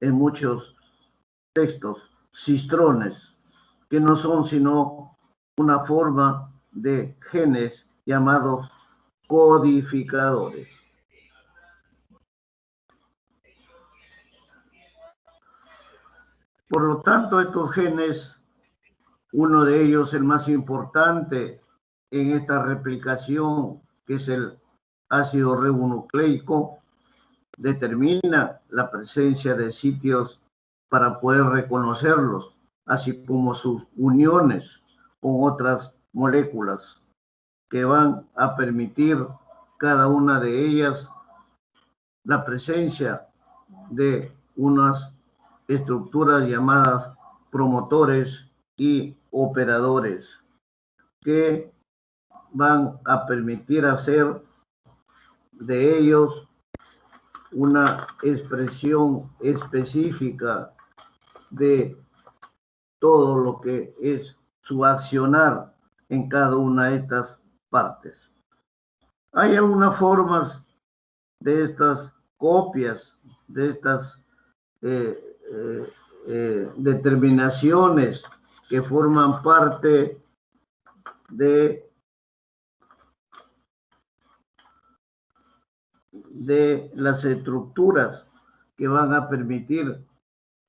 en muchos textos, cistrones, que no son sino una forma de genes llamados codificadores. Por lo tanto, estos genes, uno de ellos, el más importante en esta replicación, que es el ácido ribonucleico, determina la presencia de sitios para poder reconocerlos, así como sus uniones con otras moléculas que van a permitir cada una de ellas la presencia de unas estructuras llamadas promotores y operadores que van a permitir hacer de ellos una expresión específica de todo lo que es su accionar en cada una de estas partes. Hay algunas formas de estas copias, de estas determinaciones que forman parte de las estructuras que van a permitir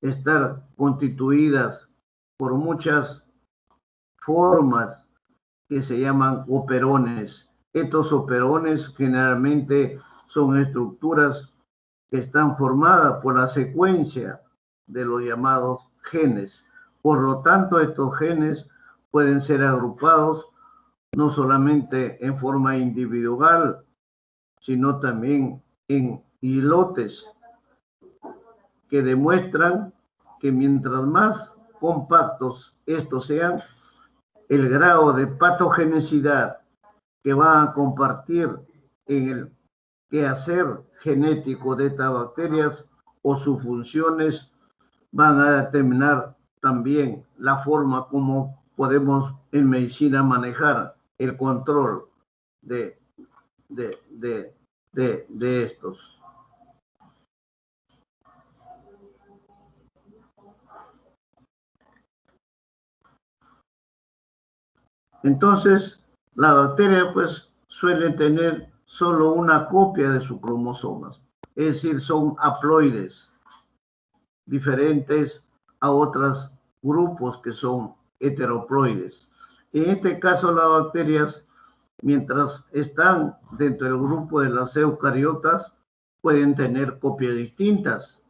estar constituidas por muchas formas que se llaman operones. Estos operones generalmente son estructuras que están formadas por la secuencia de los llamados genes. Por lo tanto, estos genes pueden ser agrupados no solamente en forma individual, sino también en islotes que demuestran que mientras más compactos estos sean, el grado de patogenicidad que van a compartir en el quehacer genético de estas bacterias o sus funciones van a determinar también la forma como podemos en medicina manejar el control de estos. Entonces, la bacteria pues suele tener solo una copia de sus cromosomas, es decir, son haploides, diferentes a otros grupos que son heteroploides. En este caso, las bacterias, mientras están dentro del grupo de las eucariotas, pueden tener copias distintas.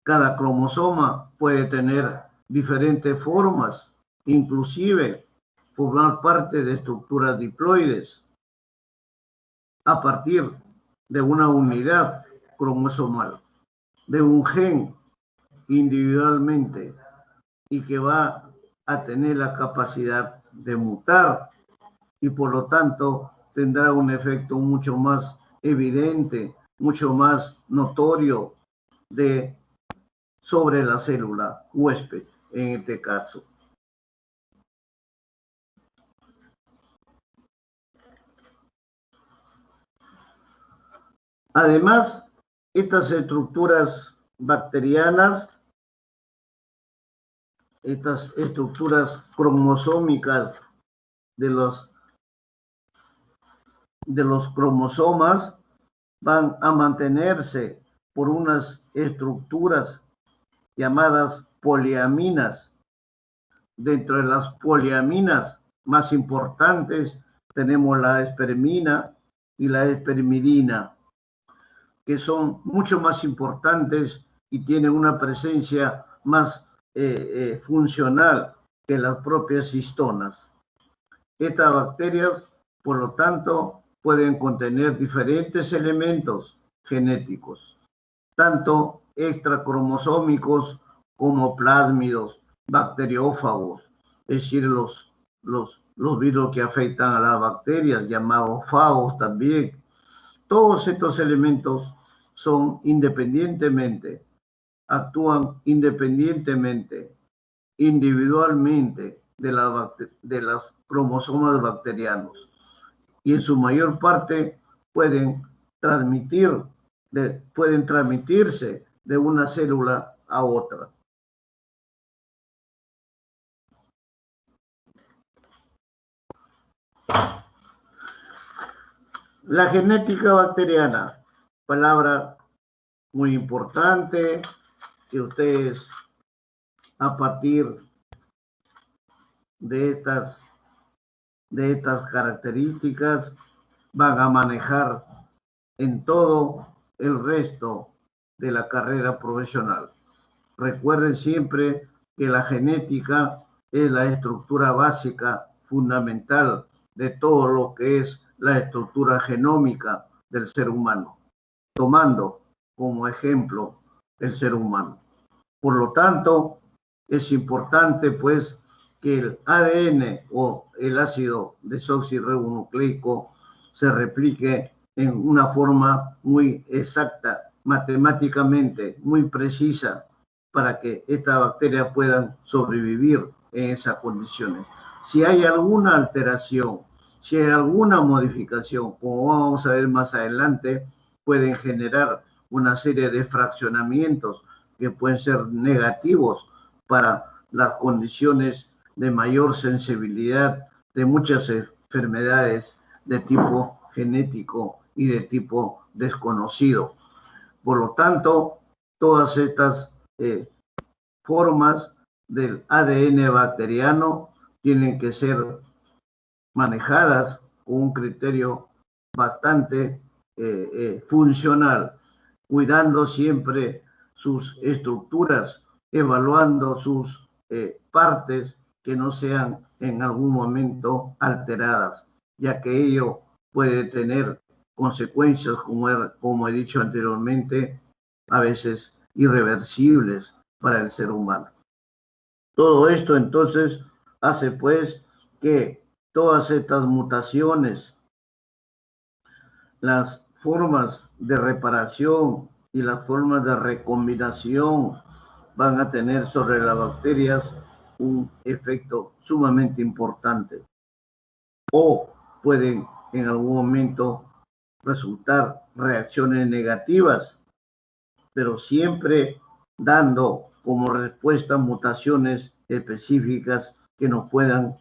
Cada cromosoma puede tener diferentes formas, inclusive formar parte de estructuras diploides a partir de una unidad cromosomal, de un gen individualmente y que va a tener la capacidad de mutar y por lo tanto tendrá un efecto mucho más evidente, mucho más notorio sobre la célula huésped en este caso. Además, estas estructuras bacterianas, estas estructuras cromosómicas de los cromosomas van a mantenerse por unas estructuras llamadas poliaminas. Dentro de las poliaminas más importantes tenemos la espermina y la espermidina, que son mucho más importantes y tienen una presencia más funcional que las propias histonas. Estas bacterias, por lo tanto, pueden contener diferentes elementos genéticos, tanto extracromosómicos como plásmidos, bacteriófagos, es decir, los virus que afectan a las bacterias, llamados fagos también. Todos estos elementos son independientemente, actúan independientemente, individualmente de las cromosomas bacterianos y en su mayor parte pueden transmitirse de una célula a otra. La genética bacteriana, palabra muy importante que ustedes a partir de estas características van a manejar en todo el resto de la carrera profesional. Recuerden siempre que la genética es la estructura básica fundamental de todo lo que es la estructura genómica del ser humano, tomando como ejemplo el ser humano. Por lo tanto, es importante pues que el ADN o el ácido desoxirribonucleico se replique en una forma muy exacta, matemáticamente muy precisa, para que estas bacterias puedan sobrevivir en esas condiciones. Si hay alguna alteración, si hay alguna modificación, como vamos a ver más adelante, pueden generar una serie de fraccionamientos que pueden ser negativos para las condiciones de mayor sensibilidad de muchas enfermedades de tipo genético y de tipo desconocido. Por lo tanto, todas estas formas del ADN bacteriano tienen que ser manejadas con un criterio bastante funcional, cuidando siempre sus estructuras, evaluando sus partes que no sean en algún momento alteradas, ya que ello puede tener consecuencias, como he dicho anteriormente, a veces irreversibles para el ser humano. Todo esto entonces hace pues que todas estas mutaciones, las formas de reparación y las formas de recombinación van a tener sobre las bacterias un efecto sumamente importante, o pueden en algún momento resultar reacciones negativas, pero siempre dando como respuesta mutaciones específicas que nos puedan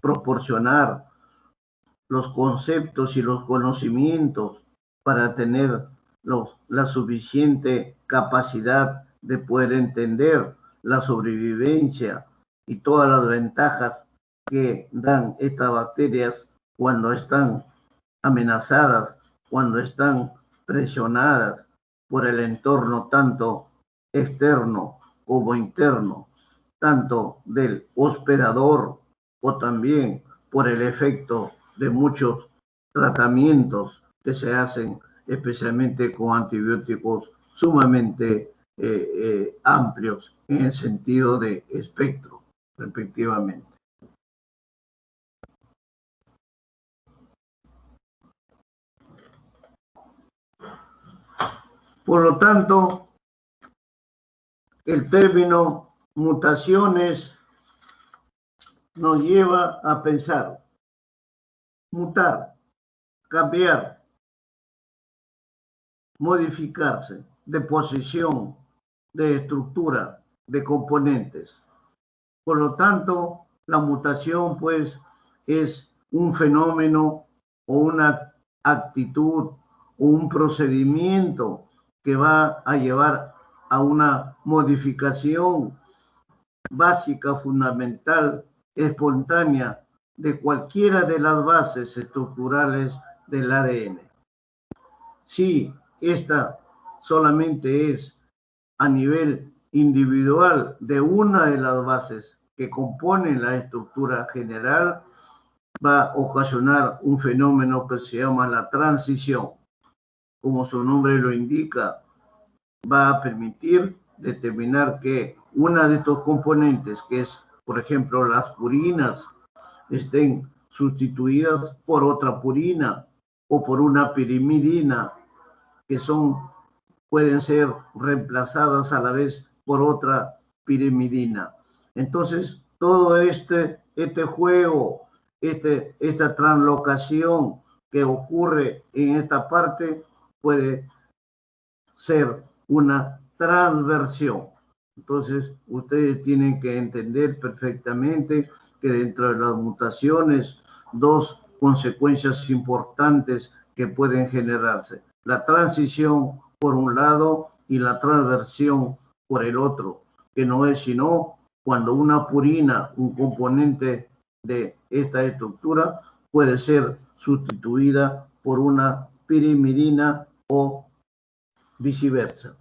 proporcionar los conceptos y los conocimientos para tener la suficiente capacidad de poder entender la sobrevivencia y todas las ventajas que dan estas bacterias cuando están amenazadas, cuando están presionadas por el entorno tanto externo como interno, tanto del hospedador o también por el efecto de muchos tratamientos que se hacen especialmente con antibióticos sumamente amplios en el sentido de espectro, respectivamente. Por lo tanto, el término mutaciones nos lleva a pensar, mutar, cambiar, modificarse de posición, de estructura, de componentes. Por lo tanto, la mutación pues es un fenómeno o una actitud o un procedimiento que va a llevar a una modificación básica, fundamental, espontánea de cualquiera de las bases estructurales del ADN. Si esta solamente es a nivel individual de una de las bases que componen la estructura general, va a ocasionar un fenómeno que se llama la transición. Como su nombre lo indica, va a permitir determinar que una de estos componentes, que es, por ejemplo, las purinas, estén sustituidas por otra purina o por una pirimidina, que pueden ser reemplazadas a la vez por otra pirimidina. Entonces, todo este juego, esta translocación que ocurre en esta parte puede ser una transversión. Entonces, ustedes tienen que entender perfectamente que dentro de las mutaciones, dos consecuencias importantes que pueden generarse: la transición por un lado y la transversión por el otro, que no es sino cuando una purina, un componente de esta estructura, puede ser sustituida por una pirimidina o viceversa.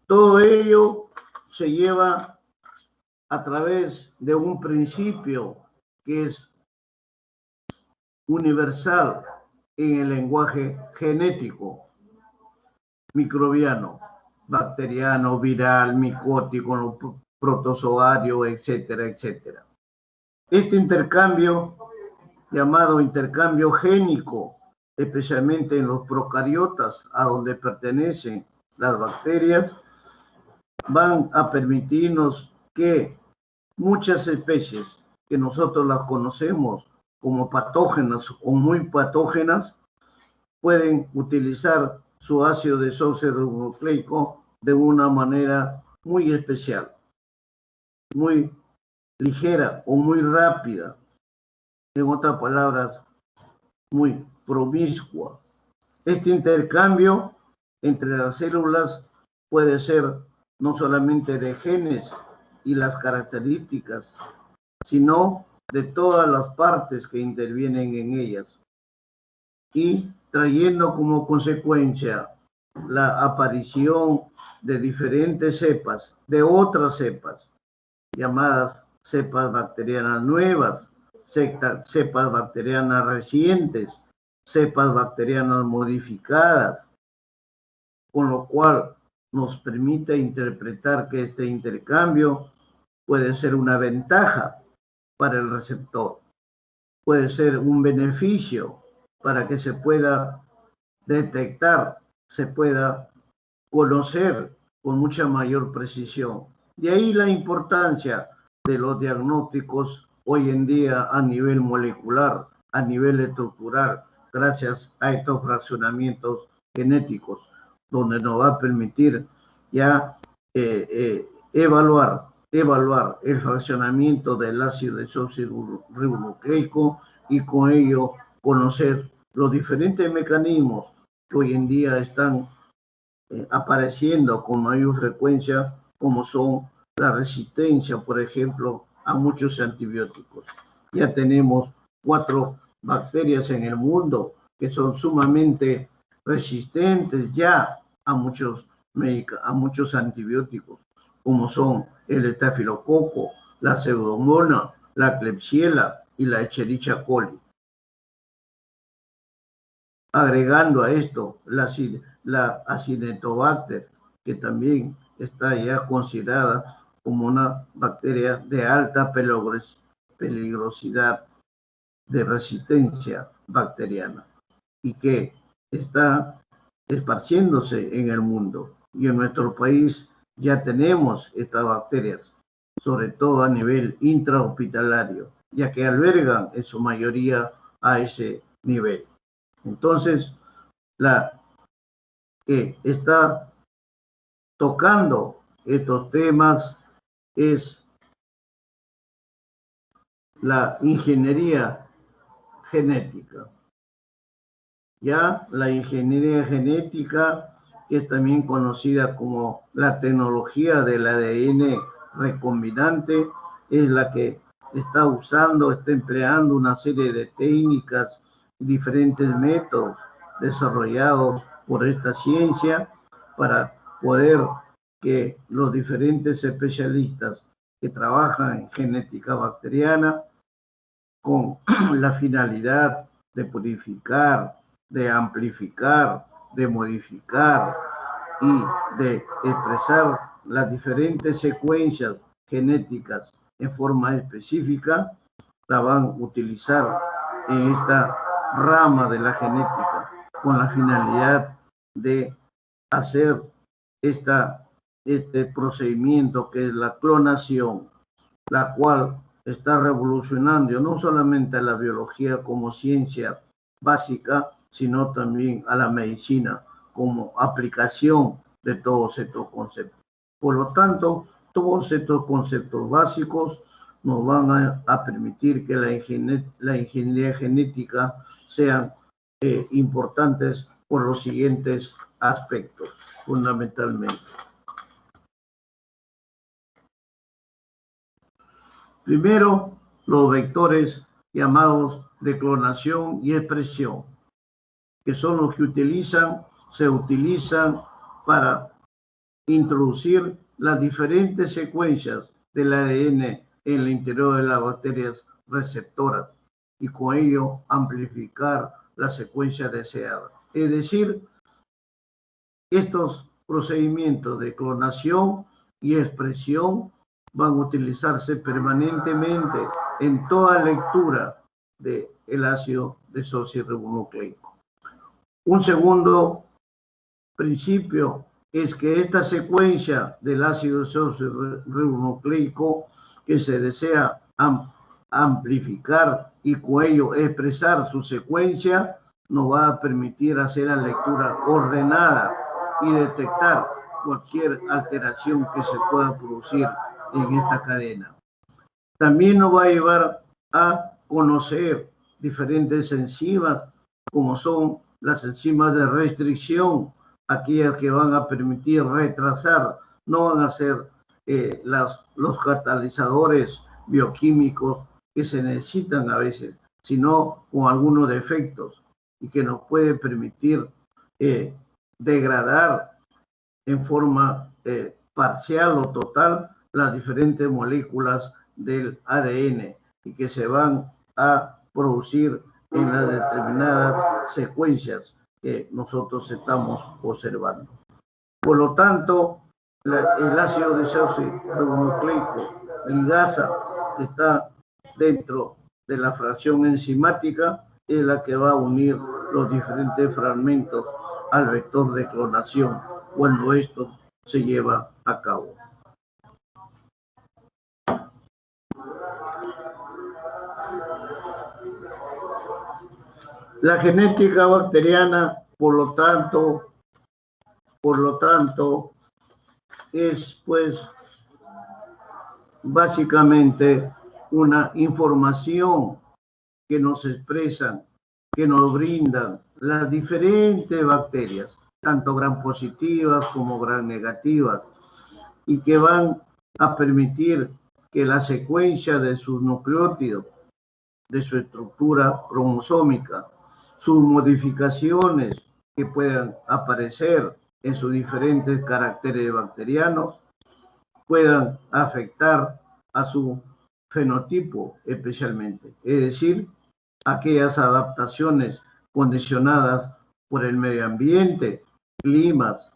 Todo ello se lleva a través de un principio que es universal en el lenguaje genético microbiano, bacteriano, viral, micótico, protozoario, etcétera, etcétera. Este intercambio, llamado intercambio génico, especialmente en los procariotas, a donde pertenecen las bacterias, van a permitirnos que muchas especies que nosotros las conocemos como patógenas o muy patógenas pueden utilizar su ácido desoxirribonucleico de una manera muy especial, muy ligera o muy rápida, en otras palabras, muy promiscua. Este intercambio entre las células puede ser no solamente de genes y las características, sino de todas las partes que intervienen en ellas, y trayendo como consecuencia la aparición de diferentes cepas, de otras cepas, llamadas cepas bacterianas nuevas, cepas bacterianas recientes, cepas bacterianas modificadas, con lo cual nos permite interpretar que este intercambio puede ser una ventaja para el receptor, puede ser un beneficio para que se pueda detectar, se pueda conocer con mucha mayor precisión. De ahí la importancia de los diagnósticos hoy en día a nivel molecular, a nivel estructural, gracias a estos fraccionamientos genéticos, donde nos va a permitir ya evaluar el fraccionamiento del ácido desoxirribonucleico y con ello conocer los diferentes mecanismos que hoy en día están apareciendo con mayor frecuencia, como son la resistencia, por ejemplo, a muchos antibióticos. Ya tenemos 4 bacterias en el mundo que son sumamente resistentes ya a muchos antibióticos, como son el estafilococo, la pseudomonas, la klebsiella y la Escherichia coli. Agregando a esto la Acinetobacter, que también está ya considerada como una bacteria de alta peligrosidad de resistencia bacteriana y que está esparciéndose en el mundo. Y en nuestro país ya tenemos estas bacterias, sobre todo a nivel intrahospitalario, ya que albergan en su mayoría a ese nivel. Entonces, la que está tocando estos temas es la ingeniería genética. Ya la ingeniería genética, que es también conocida como la tecnología del ADN recombinante, es la que está empleando una serie de técnicas y diferentes métodos desarrollados por esta ciencia para poder que los diferentes especialistas que trabajan en genética bacteriana con la finalidad de purificar, de amplificar, de modificar y de expresar las diferentes secuencias genéticas en forma específica, la van a utilizar en esta rama de la genética con la finalidad de hacer este procedimiento que es la clonación, la cual está revolucionando no solamente a la biología como ciencia básica, sino también a la medicina como aplicación de todos estos conceptos. Por lo tanto, todos estos conceptos básicos nos van a permitir que la ingeniería genética sean importantes por los siguientes aspectos, fundamentalmente. Primero, los vectores llamados de clonación y expresión, que son los que se utilizan para introducir las diferentes secuencias del ADN en el interior de las bacterias receptoras y con ello amplificar la secuencia deseada. Es decir, estos procedimientos de clonación y expresión van a utilizarse permanentemente en toda lectura del ácido desoxirribonucleico. Un segundo principio es que esta secuencia del ácido desoxirribonucleico que se desea amplificar y con ello expresar su secuencia nos va a permitir hacer la lectura ordenada y detectar cualquier alteración que se pueda producir en esta cadena. También nos va a llevar a conocer diferentes enzimas, como son las enzimas de restricción, aquellas que van a permitir retrasar, no van a ser los catalizadores bioquímicos que se necesitan a veces, sino con algunos defectos y que nos puede permitir degradar en forma parcial o total las diferentes moléculas del ADN y que se van a producir en las determinadas secuencias que nosotros estamos observando. Por lo tanto, el ácido desoxirribonucleico ligasa, que está dentro de la fracción enzimática, es la que va a unir los diferentes fragmentos al vector de clonación cuando esto se lleva a cabo. La genética bacteriana, por lo tanto, es pues básicamente una información que nos expresan, que nos brindan las diferentes bacterias, tanto gram positivas como gram negativas, y que van a permitir que la secuencia de sus nucleótidos, de su estructura cromosómica, sus modificaciones que puedan aparecer en sus diferentes caracteres bacterianos, puedan afectar a su fenotipo especialmente, es decir, aquellas adaptaciones condicionadas por el medio ambiente, climas,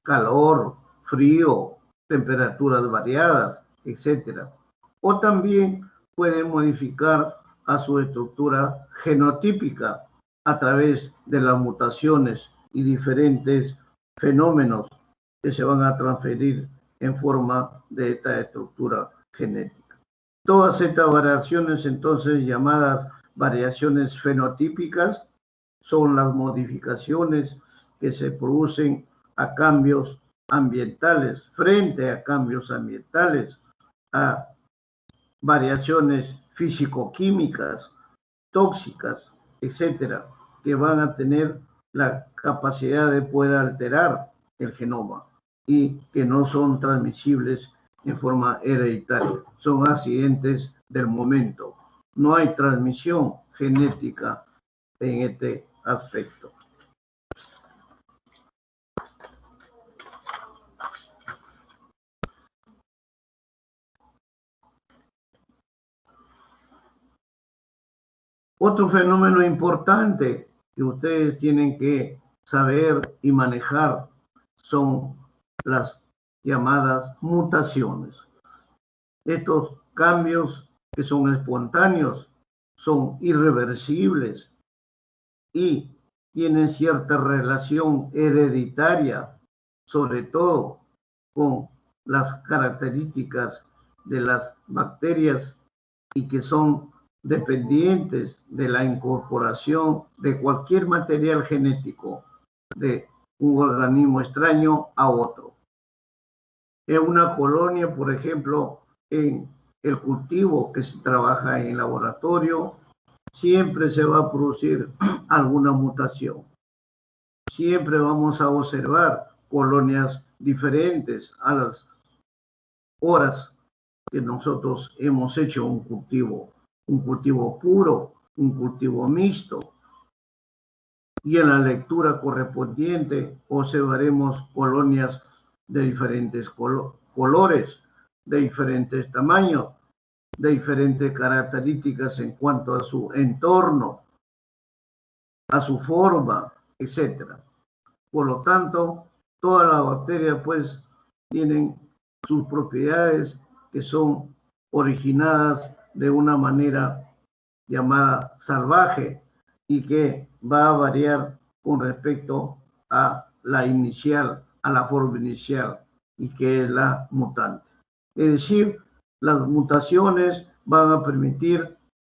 calor, frío, temperaturas variadas, etc. O también puede modificar a su estructura genotípica a través de las mutaciones y diferentes fenómenos que se van a transferir en forma de esta estructura genética. Todas estas variaciones, entonces llamadas variaciones fenotípicas, son las modificaciones que se producen a cambios ambientales, frente a cambios ambientales, a variaciones físico-químicas, tóxicas, etcétera, que van a tener la capacidad de poder alterar el genoma y que no son transmisibles en forma hereditaria. Son accidentes del momento. No hay transmisión genética en este aspecto. Otro fenómeno importante que ustedes tienen que saber y manejar son las llamadas mutaciones. Estos cambios que son espontáneos son irreversibles y tienen cierta relación hereditaria, sobre todo con las características de las bacterias y que son dependientes de la incorporación de cualquier material genético de un organismo extraño a otro. En una colonia, por ejemplo, en el cultivo que se trabaja en el laboratorio, siempre se va a producir alguna mutación. Siempre vamos a observar colonias diferentes a las horas que nosotros hemos hecho un cultivo puro, un cultivo mixto. Y en la lectura correspondiente observaremos colonias de diferentes colores, de diferentes tamaños, de diferentes características en cuanto a su entorno, a su forma, etc. Por lo tanto, todas las bacterias pues tienen sus propiedades que son originadas de una manera llamada salvaje y que va a variar con respecto a la inicial, a la forma inicial, y que es la mutante. Es decir, las mutaciones van a permitir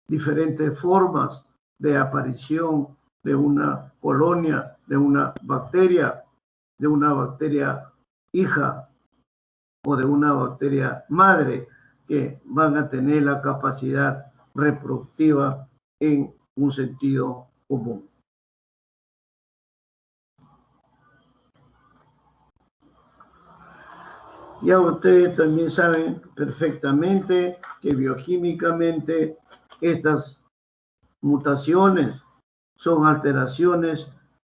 diferentes formas de aparición de una colonia, de una bacteria hija o de una bacteria madre, que van a tener la capacidad reproductiva en un sentido común. Ya ustedes también saben perfectamente que bioquímicamente estas mutaciones son alteraciones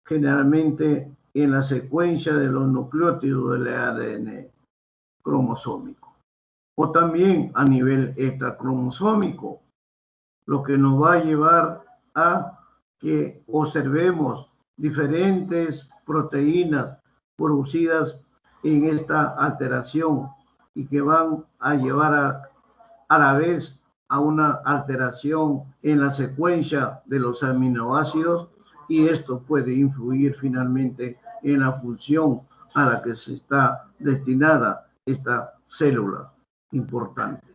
generalmente en la secuencia de los nucleótidos del ADN cromosómico o también a nivel extracromosómico, lo que nos va a llevar a que observemos diferentes proteínas producidas en esta alteración y que van a llevar a la vez a una alteración en la secuencia de los aminoácidos, y esto puede influir finalmente en la función a la que se está destinada esta célula importante.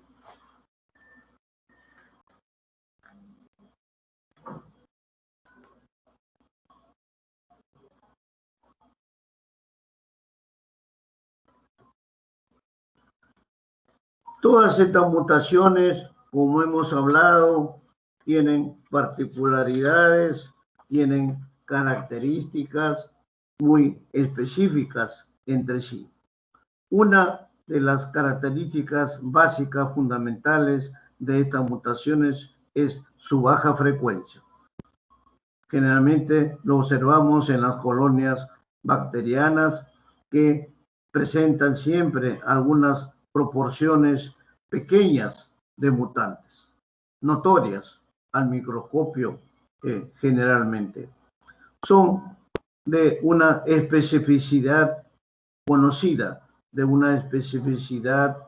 Todas estas mutaciones, como hemos hablado, tienen particularidades, tienen características muy específicas entre sí. Una de las características básicas fundamentales de estas mutaciones es su baja frecuencia. Generalmente lo observamos en las colonias bacterianas, que presentan siempre algunas proporciones pequeñas de mutantes, notorias al microscopio generalmente. Son de una especificidad conocida, de una especificidad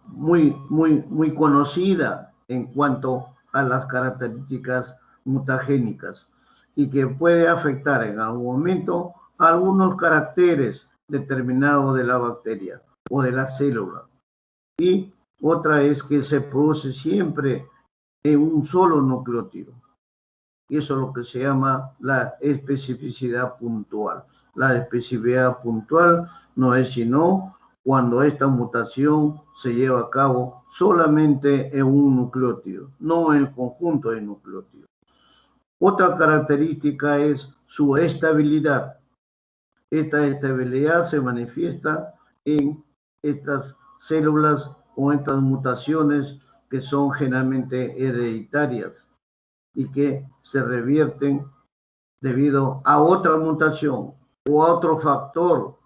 muy conocida en cuanto a las características mutagénicas, y que puede afectar en algún momento a algunos caracteres determinados de la bacteria o de la célula. Y otra es que se produce siempre en un solo nucleótido. Y eso es lo que se llama la especificidad puntual. La especificidad puntual no es sino cuando esta mutación se lleva a cabo solamente en un nucleótido, no en el conjunto de nucleótidos. Otra característica es su estabilidad. Esta estabilidad se manifiesta en estas células o estas mutaciones que son generalmente hereditarias y que se revierten debido a otra mutación o a otro factor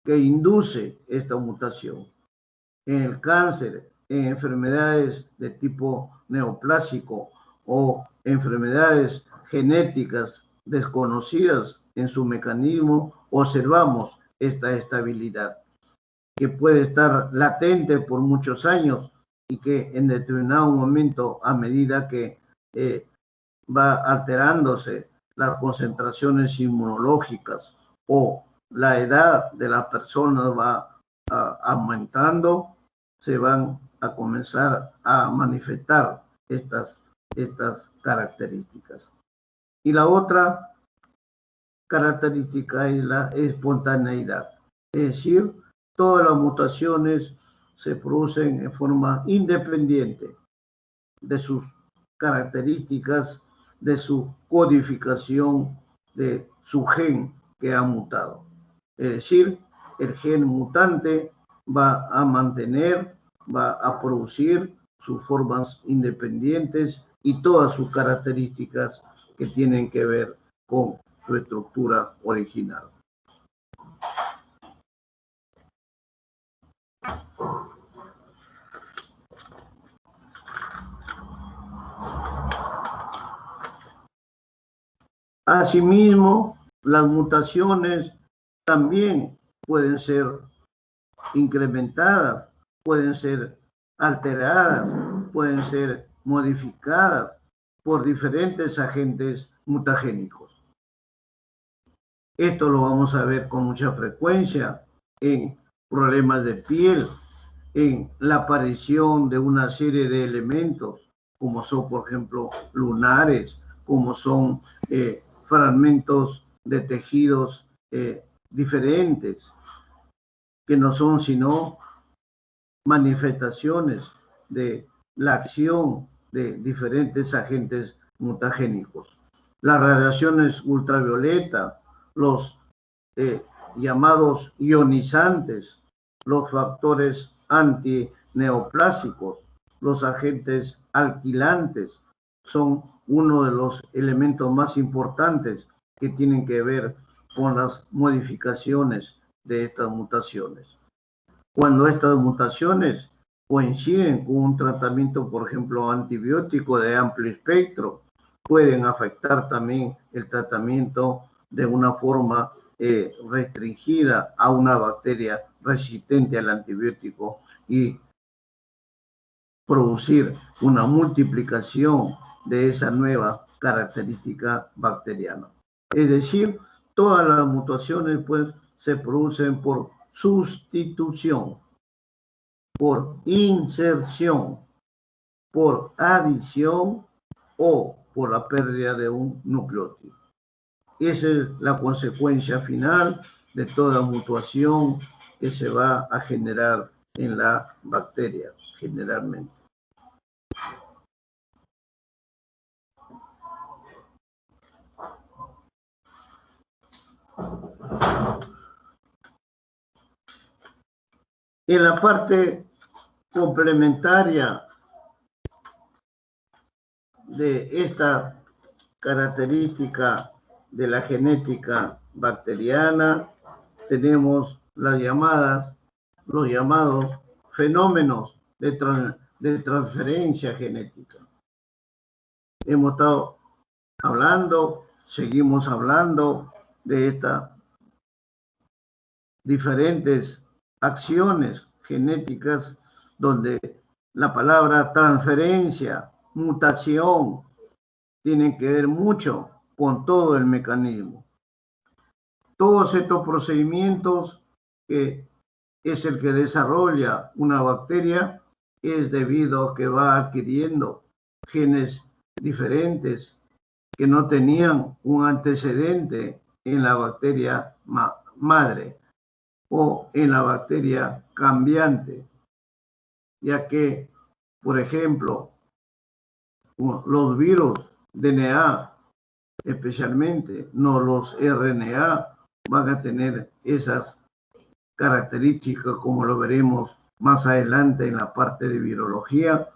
que induce esta mutación. En el cáncer, en enfermedades de tipo neoplásico o enfermedades genéticas desconocidas en su mecanismo, observamos esta estabilidad que puede estar latente por muchos años y que en determinado momento, a medida que va alterándose las concentraciones inmunológicas o la edad de las personas va aumentando, se van a comenzar a manifestar estas características. Y la otra característica es la espontaneidad, es decir, todas las mutaciones se producen en forma independiente de sus características, de su codificación, de su gen que ha mutado. Es decir, el gen mutante va a mantener, va a producir sus formas independientes y todas sus características que tienen que ver con su estructura original. Asimismo, las mutaciones también pueden ser incrementadas, pueden ser alteradas, pueden ser modificadas por diferentes agentes mutagénicos. Esto lo vamos a ver con mucha frecuencia en problemas de piel, en la aparición de una serie de elementos, como son, por ejemplo, lunares, como son fragmentos de tejidos diferentes, que no son sino manifestaciones de la acción de diferentes agentes mutagénicos. Las radiaciones ultravioleta, los llamados ionizantes, los factores antineoplásicos, los agentes alquilantes, son uno de los elementos más importantes que tienen que ver con las modificaciones de estas mutaciones. Cuando estas mutaciones coinciden con un tratamiento, por ejemplo, antibiótico de amplio espectro, pueden afectar también el tratamiento de una forma restringida a una bacteria resistente al antibiótico y producir una multiplicación de esa nueva característica bacteriana. Es decir, todas las mutaciones pues se producen por sustitución, por inserción, por adición o por la pérdida de un nucleótido. Esa es la consecuencia final de toda mutación que se va a generar en la bacteria, generalmente. En la parte complementaria de esta característica de la genética bacteriana, tenemos los llamados fenómenos de transferencia genética. Hemos estado hablando, seguimos hablando de estas diferentes acciones genéticas donde la palabra transferencia, mutación, tienen que ver mucho con todo el mecanismo. Todos estos procedimientos que es el que desarrolla una bacteria es debido a que va adquiriendo genes diferentes que no tenían un antecedente en la bacteria madre o en la bacteria cambiante, ya que, por ejemplo, los virus DNA, especialmente, no los RNA, van a tener esas características, como lo veremos más adelante en la parte de virología,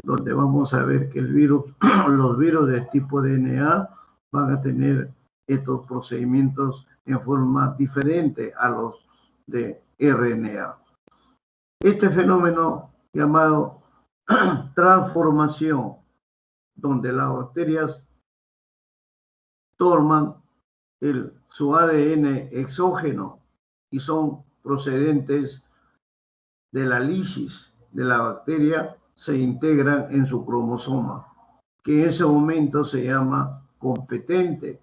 donde vamos a ver que los virus de tipo DNA van a tener estos procedimientos en forma diferente a los de RNA. Este fenómeno llamado transformación, donde las bacterias toman su ADN exógeno y son procedentes de la lisis de la bacteria, se integran en su cromosoma, que en ese momento se llama competente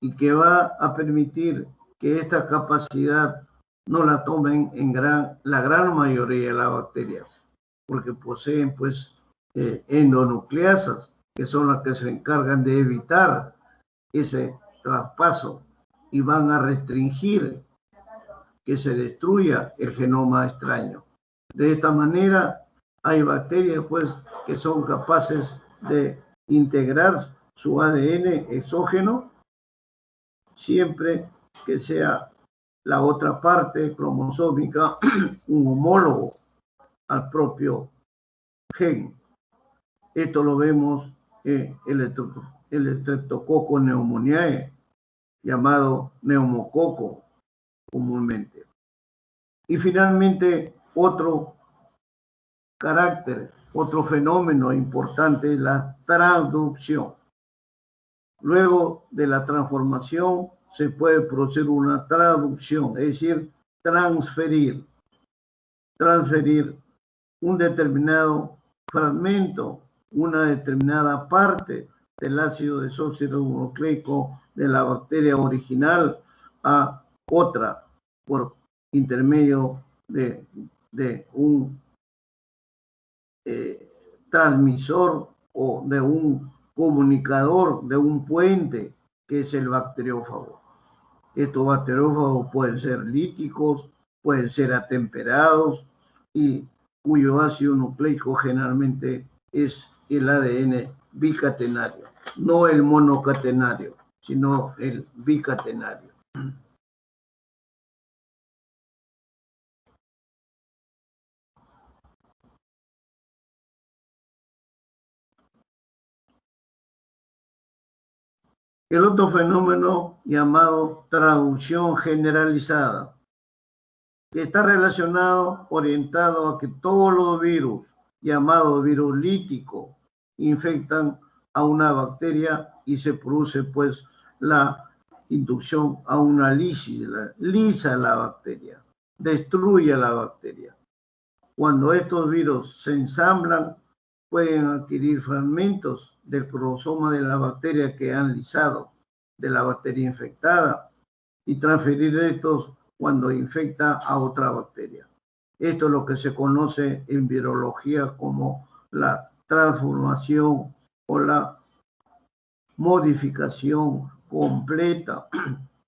y que va a permitir que esta capacidad no la tomen la gran mayoría de las bacterias, porque poseen pues endonucleasas, que son las que se encargan de evitar ese traspaso y van a restringir que se destruya el genoma extraño. De esta manera, hay bacterias pues que son capaces de integrar su ADN exógeno siempre que sea la otra parte cromosómica un homólogo al propio gen. Esto lo vemos en el Streptococcus pneumoniae, llamado neumococo comúnmente. Y finalmente, otro carácter, otro fenómeno importante es la transducción. Luego de la transformación se puede producir una traducción, es decir, transferir un determinado fragmento, una determinada parte del ácido desoxirribonucleico de la bacteria original a otra por intermedio de un transmisor o de un comunicador, de un puente que es el bacteriófago. Estos bacteriófagos pueden ser líticos, pueden ser atemperados y cuyo ácido nucleico generalmente es el ADN bicatenario, no el monocatenario, sino el bicatenario. El otro fenómeno llamado traducción generalizada, que está relacionado, orientado a que todos los virus, llamados virus líticos, infectan a una bacteria y se produce pues la inducción a una lisis, lisa la bacteria, destruye la bacteria. Cuando estos virus se ensamblan, pueden adquirir fragmentos del cromosoma de la bacteria que han lisado, de la bacteria infectada, y transferir estos cuando infecta a otra bacteria. Esto es lo que se conoce en virología como la transformación o la modificación completa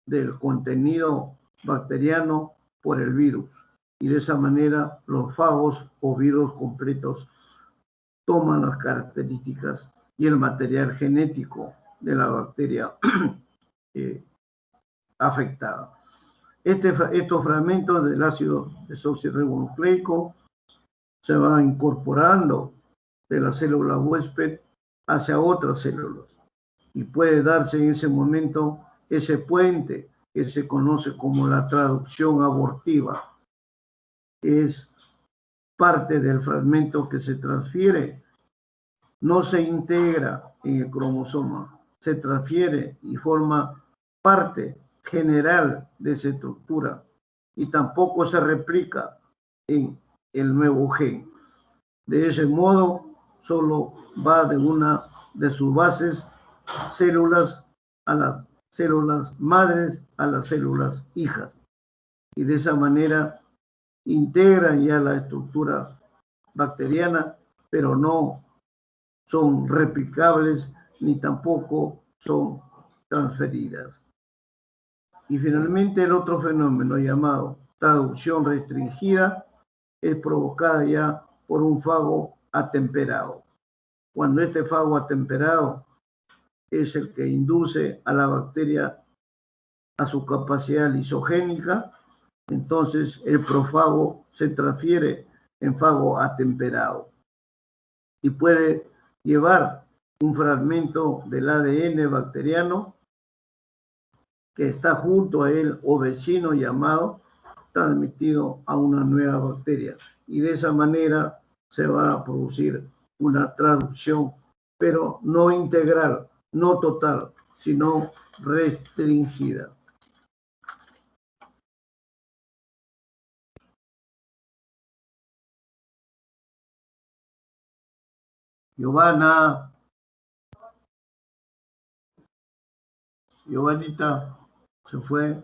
del contenido bacteriano por el virus. Y de esa manera los fagos o virus completos toman las características y el material genético de la bacteria afectada. Estos fragmentos del ácido desoxirribonucleico se van incorporando de la célula huésped hacia otras células y puede darse en ese momento ese puente que se conoce como la traducción abortiva. Es parte del fragmento que se transfiere, no se integra en el cromosoma, se transfiere y forma parte general de esa estructura y tampoco se replica en el nuevo gen. De ese modo, solo va de una de sus bases células a las células madres a las células hijas. Y de esa manera integran ya la estructura bacteriana, pero no son replicables ni tampoco son transferidas. Y finalmente el otro fenómeno llamado traducción restringida es provocada ya por un fago atemperado. Cuando este fago atemperado es el que induce a la bacteria a su capacidad lisogénica, entonces el profago se transfiere en fago atemperado y puede llevar un fragmento del ADN bacteriano que está junto a él o vecino llamado, transmitido a una nueva bacteria. Y de esa manera se va a producir una traducción, pero no integral, no total, sino restringida. Giovanita se fue.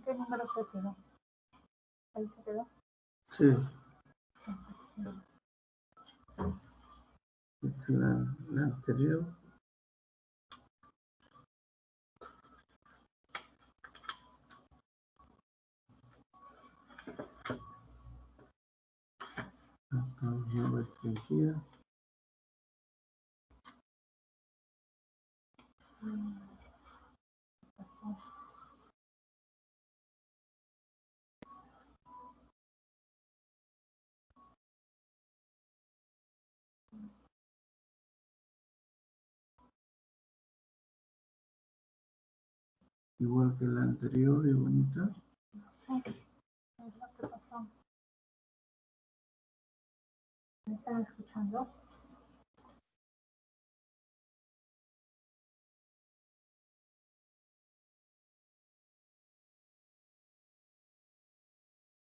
¿Qué número se quedó? ¿Ahí se quedó? Sí. Sí. La anterior. No restringida. Igual que la anterior y bonita. No sé, ¿qué es lo que pasó? ¿Me están escuchando?